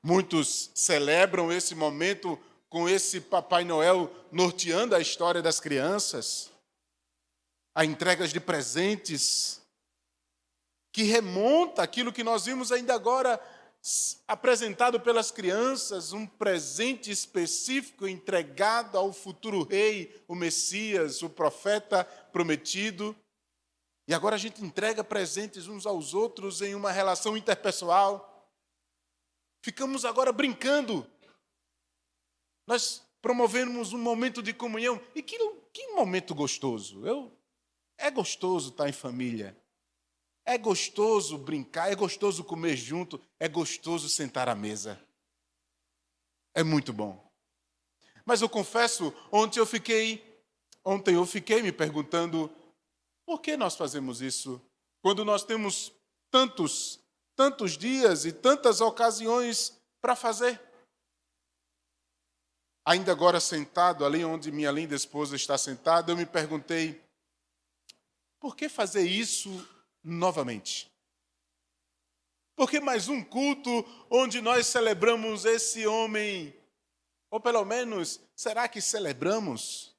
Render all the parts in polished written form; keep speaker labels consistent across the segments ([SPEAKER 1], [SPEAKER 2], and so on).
[SPEAKER 1] Muitos celebram esse momento com esse Papai Noel norteando a história das crianças, a entregas de presentes, que remonta aquilo que nós vimos ainda agora apresentado pelas crianças, um presente específico entregado ao futuro rei, o Messias, o profeta prometido. E agora a gente entrega presentes uns aos outros em uma relação interpessoal. Ficamos agora brincando. Nós promovemos um momento de comunhão. E que momento gostoso. É gostoso estar em família. É gostoso brincar, é gostoso comer junto, é gostoso sentar à mesa. É muito bom. Mas eu confesso, ontem eu fiquei me perguntando por que nós fazemos isso quando nós temos tantos dias e tantas ocasiões para fazer. Ainda agora sentado ali onde minha linda esposa está sentada, eu me perguntei, por que fazer isso novamente? Por que mais um culto onde nós celebramos esse homem? Ou pelo menos, será que celebramos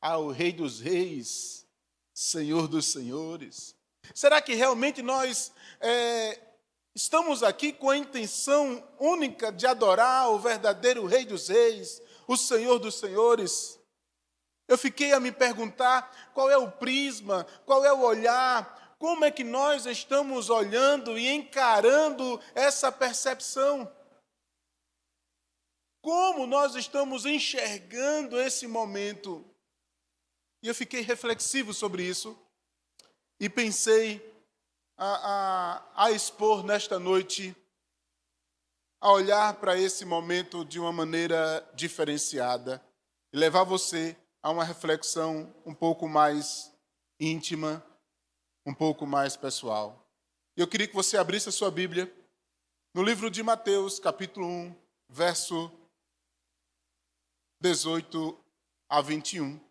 [SPEAKER 1] ao Rei dos Reis, Senhor dos Senhores? Será que realmente nós estamos aqui com a intenção única de adorar o verdadeiro Rei dos Reis, o Senhor dos Senhores? Eu fiquei a me perguntar qual é o prisma, qual é o olhar, como é que nós estamos olhando e encarando essa percepção? Como nós estamos enxergando esse momento? E eu fiquei reflexivo sobre isso e pensei a expor nesta noite, a olhar para esse momento de uma maneira diferenciada e levar você a uma reflexão um pouco mais íntima, um pouco mais pessoal. Eu queria que você abrisse a sua Bíblia no livro de Mateus, capítulo 1, verso 18 a 21.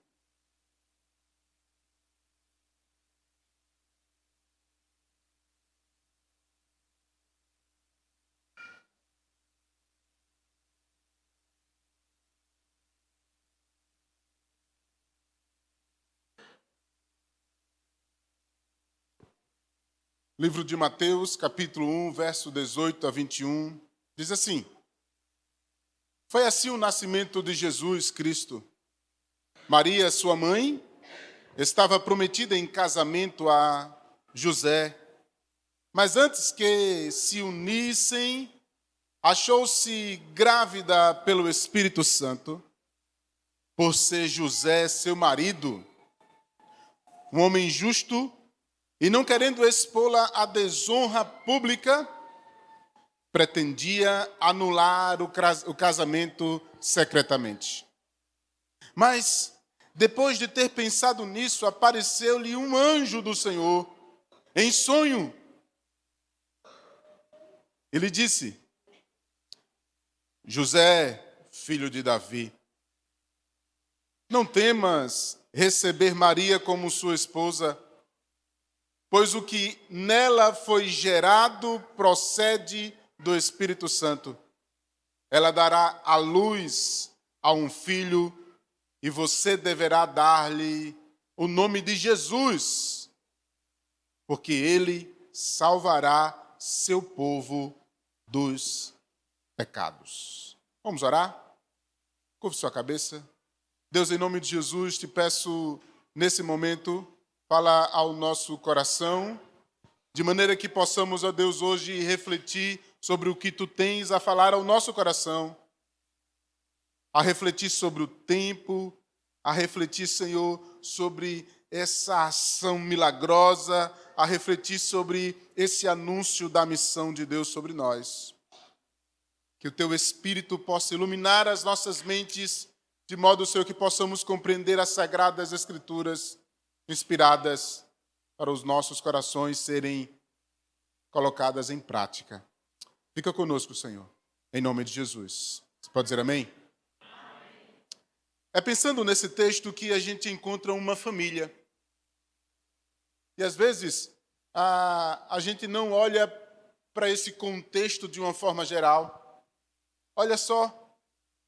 [SPEAKER 1] Livro de Mateus, capítulo 1, verso 18 a 21, diz assim: Foi assim o nascimento de Jesus Cristo. Maria, sua mãe, estava prometida em casamento a José, mas antes que se unissem, achou-se grávida pelo Espírito Santo. Por ser José seu marido, um homem justo, e não querendo expô-la à desonra pública, pretendia anular o casamento secretamente. Mas, depois de ter pensado nisso, apareceu-lhe um anjo do Senhor, em sonho. Ele disse: José, filho de Davi, não temas receber Maria como sua esposa, pois o que nela foi gerado procede do Espírito Santo. Ela dará à luz a um filho e você deverá dar-lhe o nome de Jesus, porque ele salvará seu povo dos pecados. Vamos orar? Curve sua cabeça. Deus, em nome de Jesus, te peço nesse momento, fala ao nosso coração, de maneira que possamos, ó Deus, hoje refletir sobre o que Tu tens a falar ao nosso coração, a refletir sobre o tempo, a refletir, Senhor, sobre essa ação milagrosa, a refletir sobre esse anúncio da missão de Deus sobre nós. Que o Teu Espírito possa iluminar as nossas mentes, de modo, Senhor, que possamos compreender as Sagradas Escrituras, inspiradas para os nossos corações serem colocadas em prática. Fica conosco, Senhor, em nome de Jesus. Você pode dizer amém? É pensando nesse texto que a gente encontra uma família. E às vezes a gente não olha para esse contexto de uma forma geral. Olha só,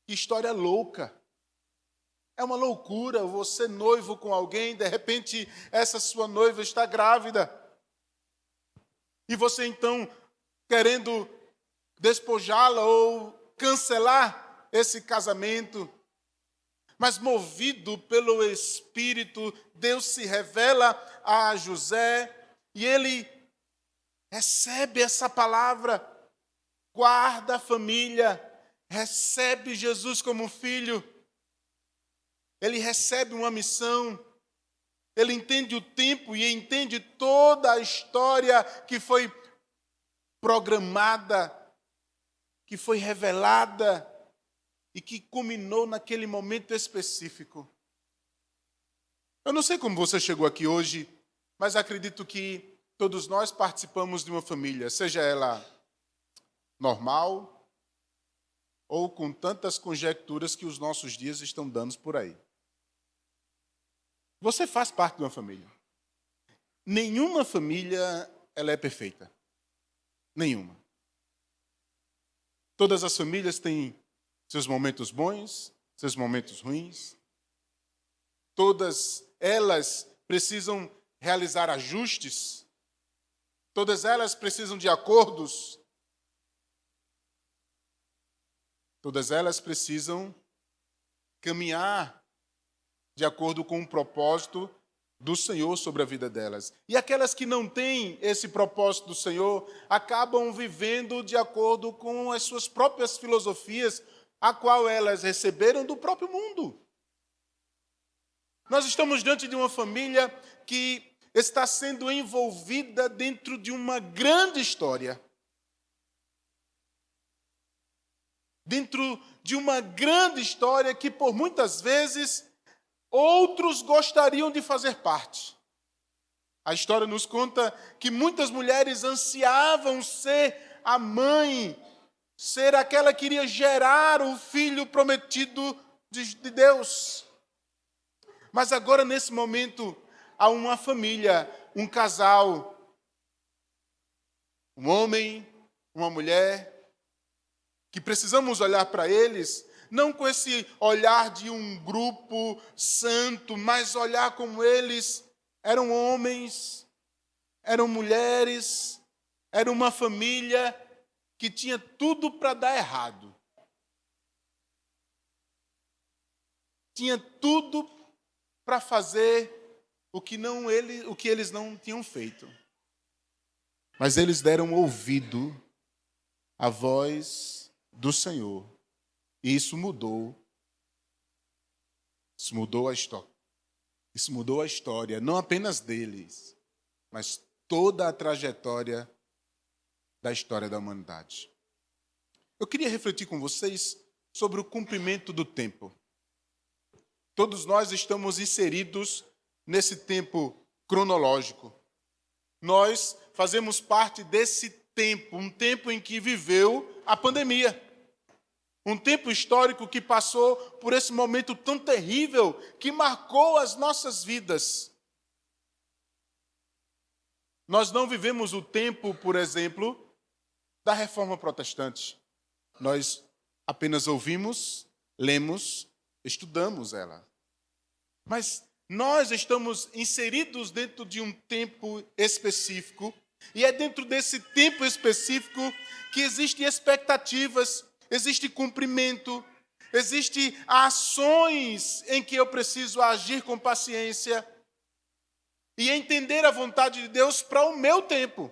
[SPEAKER 1] que história louca. É uma loucura você noivo com alguém, de repente essa sua noiva está grávida. E você então, querendo despojá-la ou cancelar esse casamento. Mas movido pelo Espírito, Deus se revela a José e ele recebe essa palavra, guarda a família, recebe Jesus como filho. Ele recebe uma missão, ele entende o tempo e entende toda a história que foi programada, que foi revelada e que culminou naquele momento específico. Eu não sei como você chegou aqui hoje, mas acredito que todos nós participamos de uma família, seja ela normal ou com tantas conjecturas que os nossos dias estão dando por aí. Você faz parte de uma família. Nenhuma família ela é perfeita. Nenhuma. Todas as famílias têm seus momentos bons, seus momentos ruins. Todas elas precisam realizar ajustes. Todas elas precisam de acordos. Todas elas precisam caminhar de acordo com o propósito do Senhor sobre a vida delas. E aquelas que não têm esse propósito do Senhor, acabam vivendo de acordo com as suas próprias filosofias, a qual elas receberam do próprio mundo. Nós estamos diante de uma família que está sendo envolvida dentro de uma grande história. Dentro de uma grande história que, por muitas vezes, outros gostariam de fazer parte. A história nos conta que muitas mulheres ansiavam ser a mãe, ser aquela que iria gerar o filho prometido de Deus. Mas agora, nesse momento, há uma família, um casal, um homem, uma mulher, que precisamos olhar para eles, não com esse olhar de um grupo santo, mas olhar como eles eram homens, eram mulheres, era uma família que tinha tudo para dar errado. Tinha tudo para fazer o que eles não tinham feito. Mas eles deram ouvido à voz do Senhor. E isso mudou. Isso mudou a história. Isso mudou a história, não apenas deles, mas toda a trajetória da história da humanidade. Eu queria refletir com vocês sobre o cumprimento do tempo. Todos nós estamos inseridos nesse tempo cronológico. Nós fazemos parte desse tempo, um tempo em que viveu a pandemia. Um tempo histórico que passou por esse momento tão terrível que marcou as nossas vidas. Nós não vivemos o tempo, por exemplo, da Reforma Protestante. Nós apenas ouvimos, lemos, estudamos ela. Mas nós estamos inseridos dentro de um tempo específico, e é dentro desse tempo específico que existem expectativas, existe cumprimento, existem ações em que eu preciso agir com paciência e entender a vontade de Deus para o meu tempo.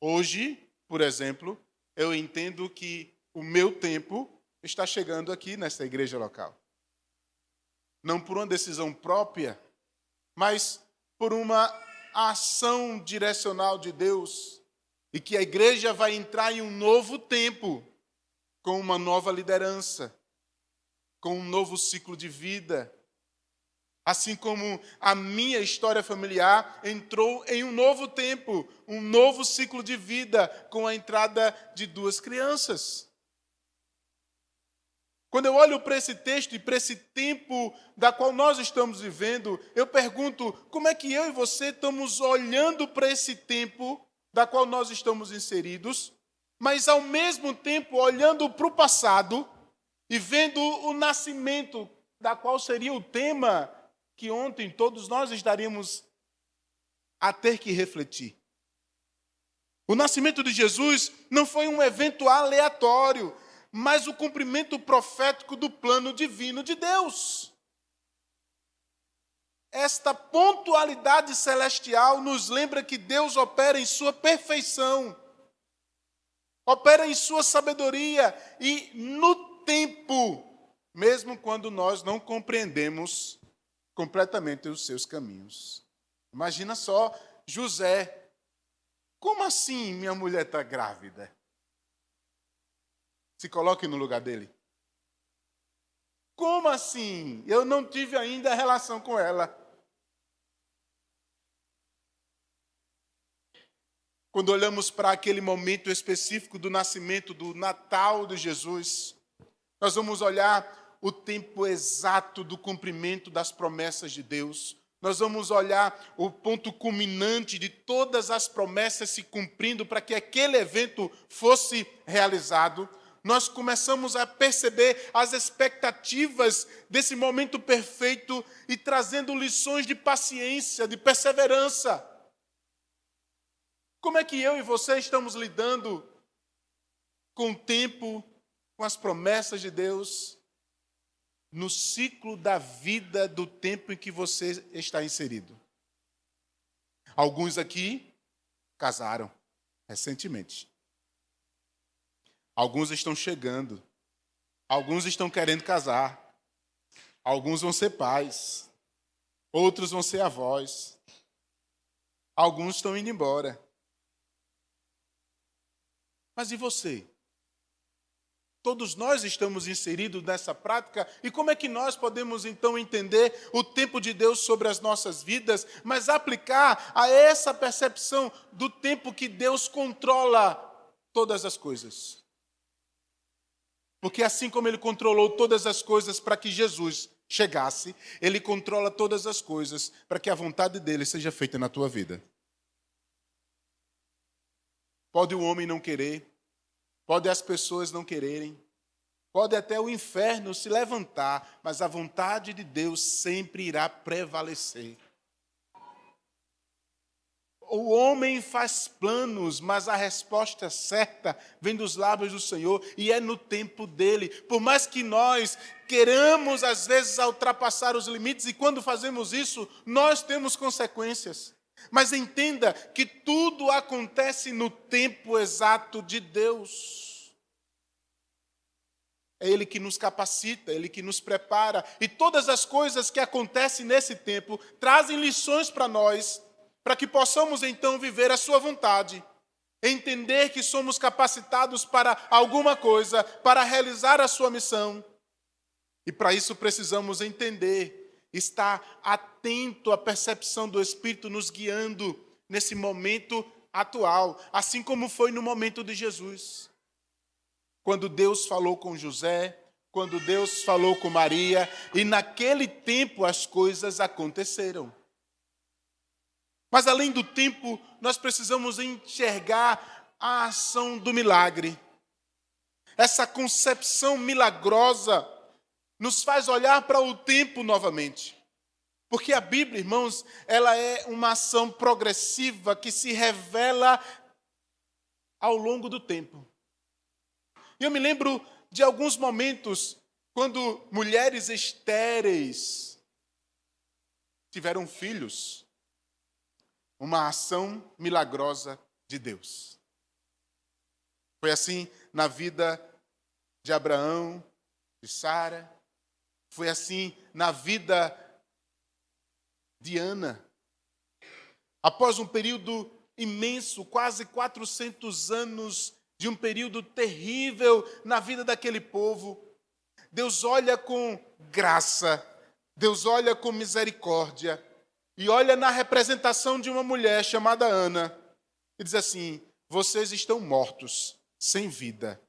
[SPEAKER 1] Hoje, por exemplo, eu entendo que o meu tempo está chegando aqui nesta igreja local. Não por uma decisão própria, mas por uma ação direcional de Deus, e que a igreja vai entrar em um novo tempo, com uma nova liderança, com um novo ciclo de vida. Assim como a minha história familiar entrou em um novo tempo, um novo ciclo de vida, com a entrada de 2 crianças. Quando eu olho para esse texto e para esse tempo da qual nós estamos vivendo, eu pergunto, como é que eu e você estamos olhando para esse tempo da qual nós estamos inseridos? mas ao mesmo tempo olhando para o passado e vendo o nascimento, da qual seria o tema que ontem todos nós estaríamos a ter que refletir. O nascimento de Jesus não foi um evento aleatório, mas o cumprimento profético do plano divino de Deus. Esta pontualidade celestial nos lembra que Deus opera em sua perfeição, opera em sua sabedoria e no tempo, mesmo quando nós não compreendemos completamente os seus caminhos. Imagina só José. Como assim minha mulher está grávida? Se coloque no lugar dele. Como assim? Eu não tive ainda relação com ela. Quando olhamos para aquele momento específico do nascimento, do Natal de Jesus, nós vamos olhar o tempo exato do cumprimento das promessas de Deus. Nós vamos olhar o ponto culminante de todas as promessas se cumprindo para que aquele evento fosse realizado. Nós começamos a perceber as expectativas desse momento perfeito e trazendo lições de paciência, de perseverança. Como é que eu e você estamos lidando com o tempo, com as promessas de Deus, no ciclo da vida do tempo em que você está inserido? Alguns aqui casaram recentemente. Alguns estão chegando. Alguns estão querendo casar. Alguns vão ser pais. Outros vão ser avós. Alguns estão indo embora. Mas e você? Todos nós estamos inseridos nessa prática. E como é que nós podemos, então, entender o tempo de Deus sobre as nossas vidas, mas aplicar a essa percepção do tempo que Deus controla todas as coisas? Porque assim como Ele controlou todas as coisas para que Jesus chegasse, Ele controla todas as coisas para que a vontade dEle seja feita na tua vida. Pode o homem não querer, pode as pessoas não quererem, pode até o inferno se levantar, mas a vontade de Deus sempre irá prevalecer. O homem faz planos, mas a resposta certa vem dos lábios do Senhor e é no tempo dele. Por mais que nós queiramos, às vezes, ultrapassar os limites, e quando fazemos isso, nós temos consequências. Mas entenda que tudo acontece no tempo exato de Deus. É Ele que nos capacita, Ele que nos prepara. E todas as coisas que acontecem nesse tempo trazem lições para nós, para que possamos então viver a sua vontade. Entender que somos capacitados para alguma coisa, para realizar a sua missão. E para isso precisamos entender, estar atento à percepção do Espírito nos guiando nesse momento atual, assim como foi no momento de Jesus. Quando Deus falou com José, quando Deus falou com Maria, e naquele tempo as coisas aconteceram. Mas além do tempo, nós precisamos enxergar a ação do milagre. Essa concepção milagrosa nos faz olhar para o tempo novamente. Porque a Bíblia, irmãos, ela é uma ação progressiva que se revela ao longo do tempo. Eu me lembro de alguns momentos quando mulheres estéreis tiveram filhos. Uma ação milagrosa de Deus. Foi assim na vida de Abraão, de Sara. Foi assim na vida de Ana. Após um período imenso, quase 400 anos de um período terrível na vida daquele povo, Deus olha com graça, Deus olha com misericórdia e olha na representação de uma mulher chamada Ana e diz assim: vocês estão mortos, sem vida,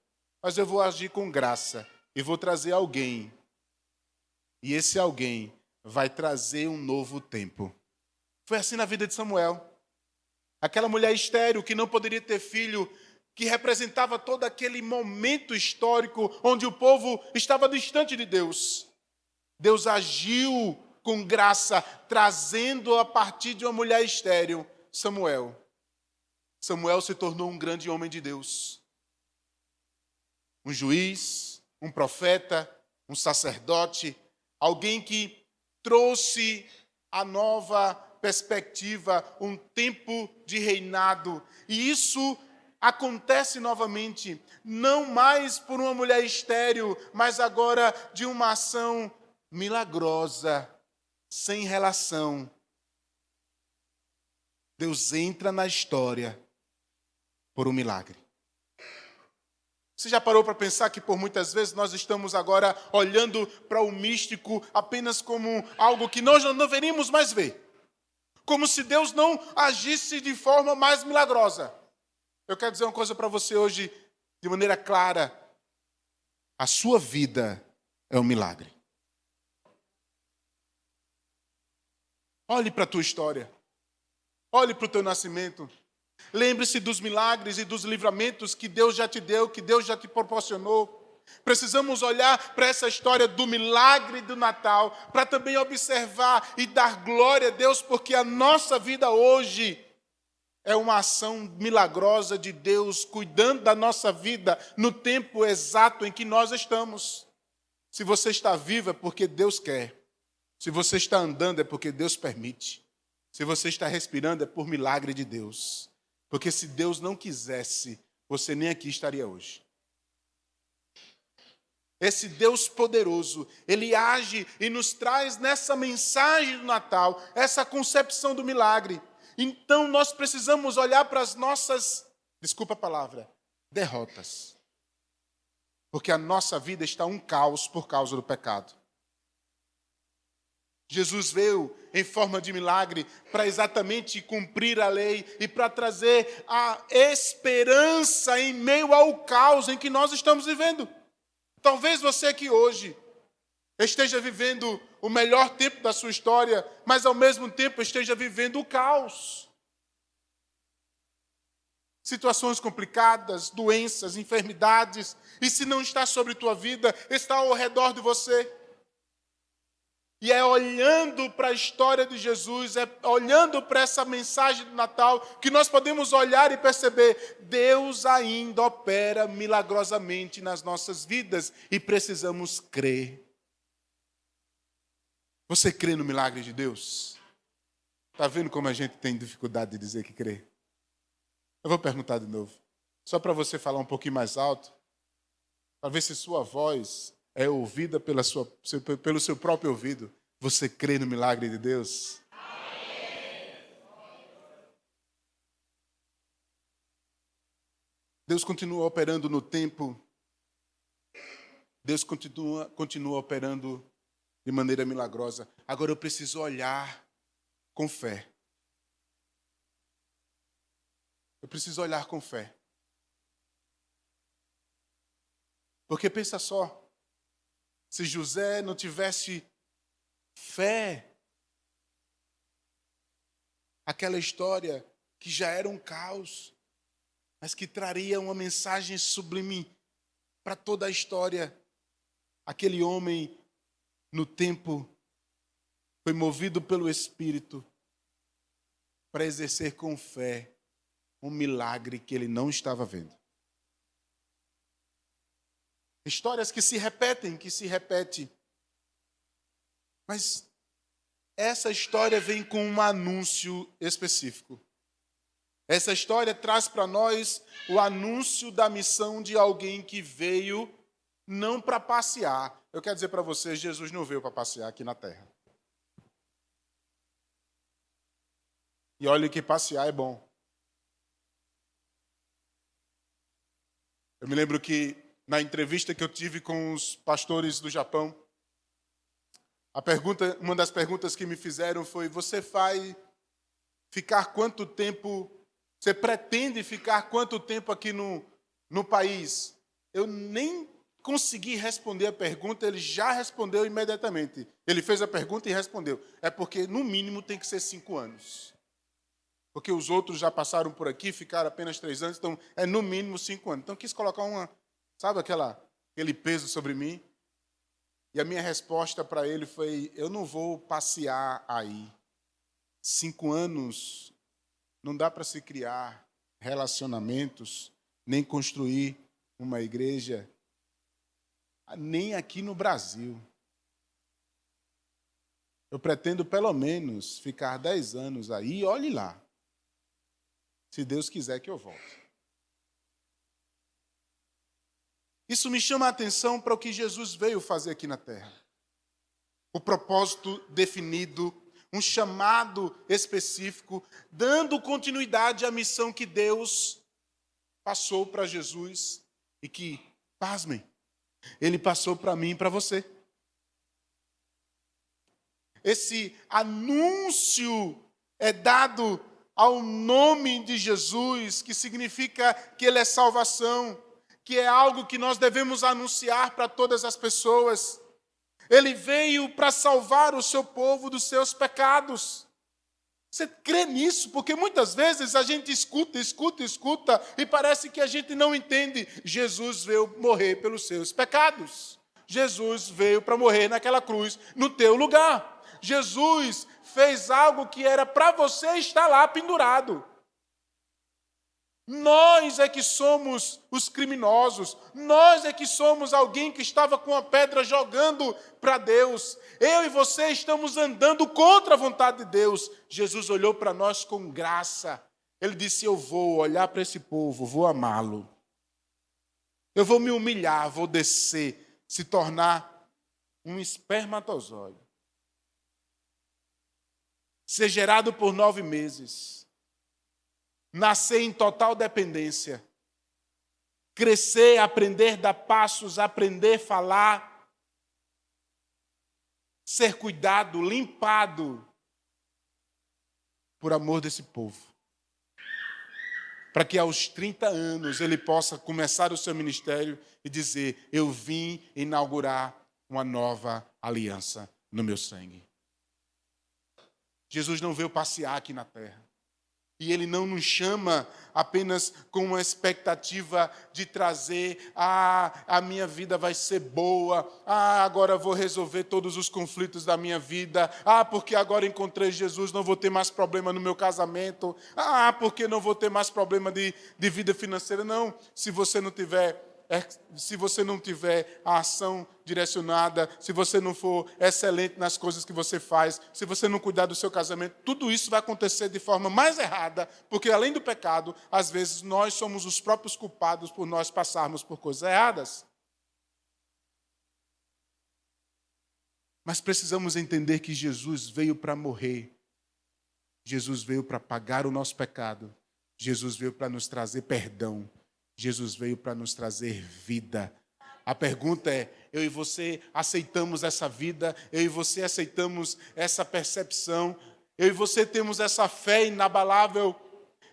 [SPEAKER 1] mas eu vou agir com graça e vou trazer alguém. E esse alguém vai trazer um novo tempo. Foi assim na vida de Samuel. Aquela mulher estéril que não poderia ter filho, que representava todo aquele momento histórico onde o povo estava distante de Deus. Deus agiu com graça, trazendo a partir de uma mulher estéril, Samuel. Samuel se tornou um grande homem de Deus. Um juiz, um profeta, um sacerdote, alguém que trouxe a nova perspectiva, um tempo de reinado. E isso acontece novamente, não mais por uma mulher estéril, mas agora de uma ação milagrosa, sem relação. Deus entra na história por um milagre. Você já parou para pensar que por muitas vezes nós estamos agora olhando para o místico apenas como algo que nós não deveríamos mais ver? Como se Deus não agisse de forma mais milagrosa. Eu quero dizer uma coisa para você hoje, de maneira clara. A sua vida é um milagre. Olhe para a tua história. Olhe para o teu nascimento. Lembre-se dos milagres e dos livramentos que Deus já te deu, que Deus já te proporcionou. Precisamos olhar para essa história do milagre do Natal, para também observar e dar glória a Deus, porque a nossa vida hoje é uma ação milagrosa de Deus, cuidando da nossa vida no tempo exato em que nós estamos. Se você está vivo é porque Deus quer. Se você está andando é porque Deus permite. Se você está respirando é por milagre de Deus. Porque se Deus não quisesse, você nem aqui estaria hoje. Esse Deus poderoso, Ele age e nos traz nessa mensagem do Natal, essa concepção do milagre. Então nós precisamos olhar para as nossas, desculpa a palavra, derrotas. Porque a nossa vida está um caos por causa do pecado. Jesus veio em forma de milagre para exatamente cumprir a lei e para trazer a esperança em meio ao caos em que nós estamos vivendo. Talvez você aqui hoje esteja vivendo o melhor tempo da sua história, mas ao mesmo tempo esteja vivendo o caos. Situações complicadas, doenças, enfermidades, e se não está sobre tua vida, está ao redor de você. E é olhando para a história de Jesus, é olhando para essa mensagem do Natal, que nós podemos olhar e perceber, Deus ainda opera milagrosamente nas nossas vidas e precisamos crer. Você crê no milagre de Deus? Está vendo como a gente tem dificuldade de dizer que crê? Eu vou perguntar de novo, só para você falar um pouquinho mais alto, para ver se sua voz é ouvida pelo seu próprio ouvido. Você crê no milagre de Deus? Deus continua operando no tempo. Deus continua operando de maneira milagrosa. Agora eu preciso olhar com fé. Eu preciso olhar com fé. Porque pensa só, se José não tivesse fé, aquela história que já era um caos, mas que traria uma mensagem sublime para toda a história. Aquele homem, no tempo, foi movido pelo Espírito para exercer com fé um milagre que ele não estava vendo. Histórias que se repetem, Mas essa história vem com um anúncio específico. Essa história traz para nós o anúncio da missão de alguém que veio não para passear. Eu quero dizer para vocês, Jesus não veio para passear aqui na terra. E olha que passear é bom. Eu me lembro que na entrevista que eu tive com os pastores do Japão, uma das perguntas que me fizeram foi: você vai ficar quanto tempo? Você pretende ficar quanto tempo aqui no país? Eu nem consegui responder a pergunta, ele já respondeu imediatamente. Ele fez a pergunta e respondeu. É porque, no mínimo, tem que ser 5 anos. porque os outros já passaram por aqui, ficaram apenas 3 anos, então é no mínimo 5 anos. Então quis colocar sabe aquele peso sobre mim? E a minha resposta para ele foi, eu não vou passear aí. 5 anos não dá para se criar relacionamentos, nem construir uma igreja, nem aqui no Brasil. Eu pretendo pelo menos ficar 10 anos aí, olhe lá. Se Deus quiser que eu volte. Isso me chama a atenção para o que Jesus veio fazer aqui na terra. O propósito definido, um chamado específico, dando continuidade à missão que Deus passou para Jesus e que, pasmem, Ele passou para mim e para você. Esse anúncio é dado ao nome de Jesus, que significa que Ele é salvação, que é algo que nós devemos anunciar para todas as pessoas. Ele veio para salvar o seu povo dos seus pecados. Você crê nisso? Porque muitas vezes a gente escuta e parece que a gente não entende. Jesus veio morrer pelos seus pecados. Jesus veio para morrer naquela cruz, no teu lugar. Jesus fez algo que era para você estar lá pendurado. Nós é que somos os criminosos. Nós é que somos alguém que estava com a pedra jogando para Deus. Eu e você estamos andando contra a vontade de Deus. Jesus olhou para nós com graça. Ele disse, eu vou olhar para esse povo, vou amá-lo. Eu vou me humilhar, vou descer, se tornar um espermatozoide. Ser gerado por 9 meses. Nascer em total dependência. Crescer, aprender, dar passos, aprender a falar. Ser cuidado, limpado. Por amor desse povo. Para que aos 30 anos ele possa começar o seu ministério e dizer, eu vim inaugurar uma nova aliança no meu sangue. Jesus não veio passear aqui na terra. E Ele não nos chama apenas com uma expectativa de trazer, a minha vida vai ser boa, agora eu vou resolver todos os conflitos da minha vida, porque agora encontrei Jesus, não vou ter mais problema no meu casamento, porque não vou ter mais problema de vida financeira. Não, se você não tiver a ação direcionada, se você não for excelente nas coisas que você faz, se você não cuidar do seu casamento, tudo isso vai acontecer de forma mais errada, porque além do pecado, às vezes nós somos os próprios culpados por nós passarmos por coisas erradas. Mas precisamos entender que Jesus veio para morrer. Jesus veio para pagar o nosso pecado. Jesus veio para nos trazer perdão. Jesus veio para nos trazer vida. A pergunta é, eu e você aceitamos essa vida? Eu e você aceitamos essa percepção? Eu e você temos essa fé inabalável?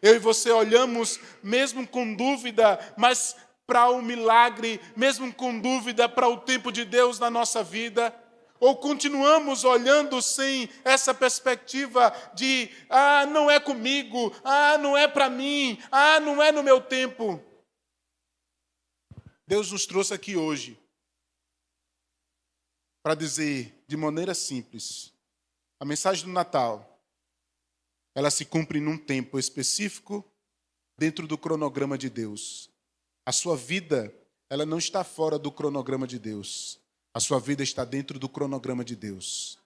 [SPEAKER 1] Eu e você olhamos mesmo com dúvida, mas para o milagre, mesmo com dúvida para o tempo de Deus na nossa vida? Ou continuamos olhando sem essa perspectiva de, não é comigo, não é para mim, não é no meu tempo? Deus nos trouxe aqui hoje para dizer de maneira simples, a mensagem do Natal, ela se cumpre num tempo específico dentro do cronograma de Deus. A sua vida, ela não está fora do cronograma de Deus. A sua vida está dentro do cronograma de Deus.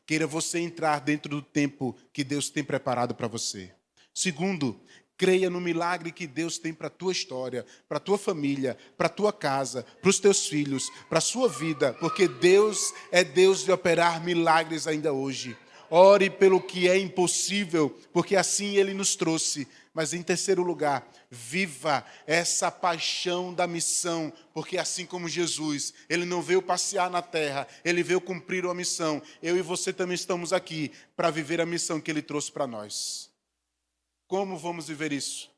[SPEAKER 1] Queira você entrar dentro do tempo que Deus tem preparado para você. Segundo, creia no milagre que Deus tem para a tua história, para a tua família, para a tua casa, para os teus filhos, para a sua vida, porque Deus é Deus de operar milagres ainda hoje. Ore pelo que é impossível, porque assim Ele nos trouxe. Mas em terceiro lugar, viva essa paixão da missão, porque assim como Jesus, Ele não veio passear na terra, Ele veio cumprir uma missão. Eu e você também estamos aqui para viver a missão que Ele trouxe para nós. Como vamos viver isso?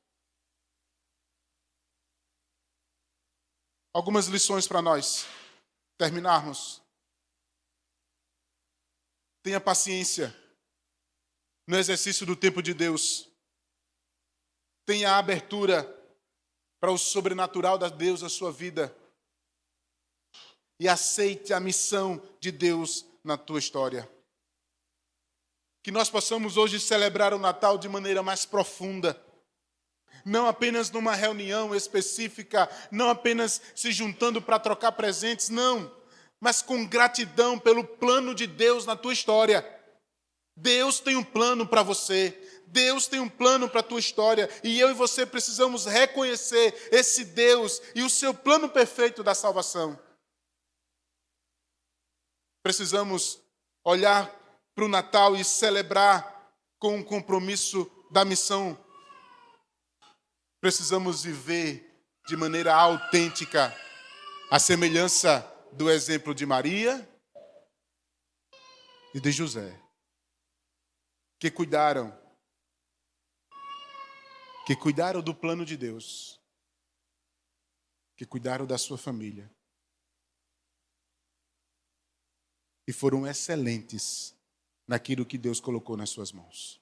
[SPEAKER 1] Algumas lições para nós terminarmos. Tenha paciência. no exercício do tempo de Deus. Tenha abertura para o sobrenatural de Deus na sua vida. E aceite a missão de Deus na tua história. Que nós possamos hoje celebrar o Natal de maneira mais profunda. Não apenas numa reunião específica, não apenas se juntando para trocar presentes, não. Mas com gratidão pelo plano de Deus na tua história. Deus tem um plano para você. Deus tem um plano para a tua história. E eu e você precisamos reconhecer esse Deus e o seu plano perfeito da salvação. Precisamos olhar para o Natal e celebrar com o compromisso da missão. Precisamos viver de maneira autêntica a semelhança do exemplo de Maria e de José, que cuidaram do plano de Deus, que cuidaram da sua família e foram excelentes naquilo que Deus colocou nas suas mãos.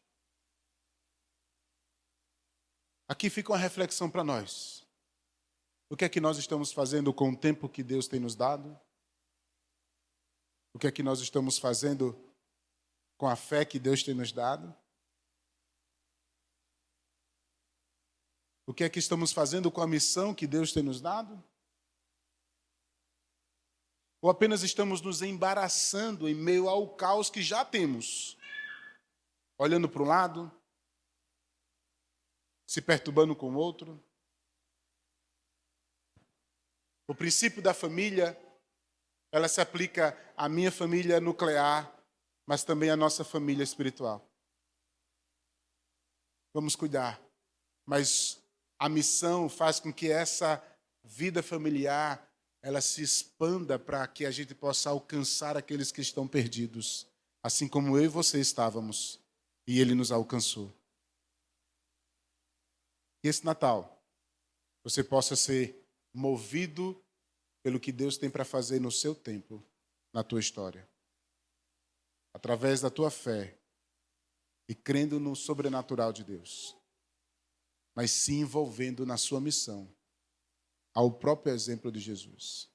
[SPEAKER 1] Aqui fica uma reflexão para nós. O que é que nós estamos fazendo com o tempo que Deus tem nos dado? O que é que nós estamos fazendo com a fé que Deus tem nos dado? O que é que estamos fazendo com a missão que Deus tem nos dado? Ou apenas estamos nos embaraçando em meio ao caos que já temos? Olhando para um lado, se perturbando com o outro. O princípio da família, ela se aplica à minha família nuclear, mas também à nossa família espiritual. Vamos cuidar, mas a missão faz com que essa vida familiar ela se expanda para que a gente possa alcançar aqueles que estão perdidos, assim como eu e você estávamos, e Ele nos alcançou. E esse Natal, você possa ser movido pelo que Deus tem para fazer no seu tempo, na tua história. Através da tua fé e crendo no sobrenatural de Deus, mas se envolvendo na sua missão, ao próprio exemplo de Jesus.